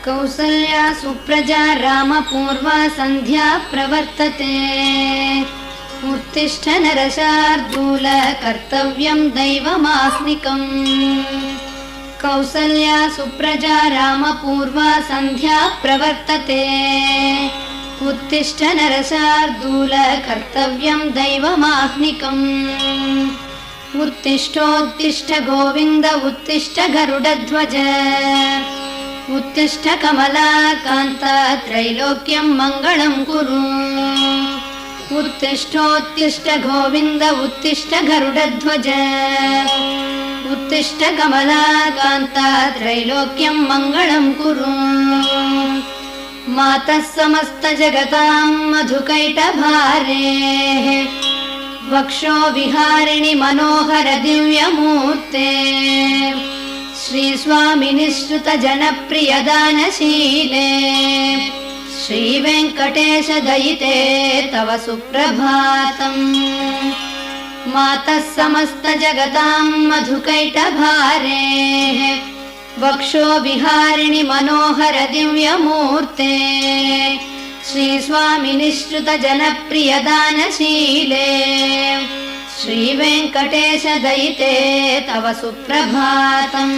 कौसल्या सुप्रजा रामपूर्वा सन्ध्या प्रवर्तते। उत्तिष्ठ नरशार्दूल कर्तव्यं दैवमास्निकम्। कौसल्या सुप्रजा रामपूर्वा सन्ध्या प्रवर्तते। उत्तिष्ठ नरशार्दूल कर्तव्यं दैवमास्निकम्। उत्तिष्ठोत्तिष्ठ गोविन्द उत्तिष्ठ गरुडध्वज। उत्तिष्ठ कमलाकान्त त्रैलोक्यं मङ्गलं कुरु। उत्तिष्ठोत्तिष्ठ गोविन्द उत्तिष्ठ गरुडध्वज। उत्तिष्ठ कमलाकान्त त्रैलोक्यं मङ्गलं कुरु। मातः समस्त जगतां मधुकैटभारेः वक्षो विहारिणि मनोहर दिव्यमूर्ते। श्रीस्वामिनिश्रुत जनप्रिय दानशीले श्रीवेङ्कटेश दयिते तव सुप्रभातम्। मातः समस्त जगतां मधुकैटभारेः वक्षो विहारिणि मनोहर दिव्यमूर्ते। श्रीस्वामिनिश्रुत जनप्रिय दानशीले श्रीवेङ्कटेश दयिते तव सुप्रभातम्।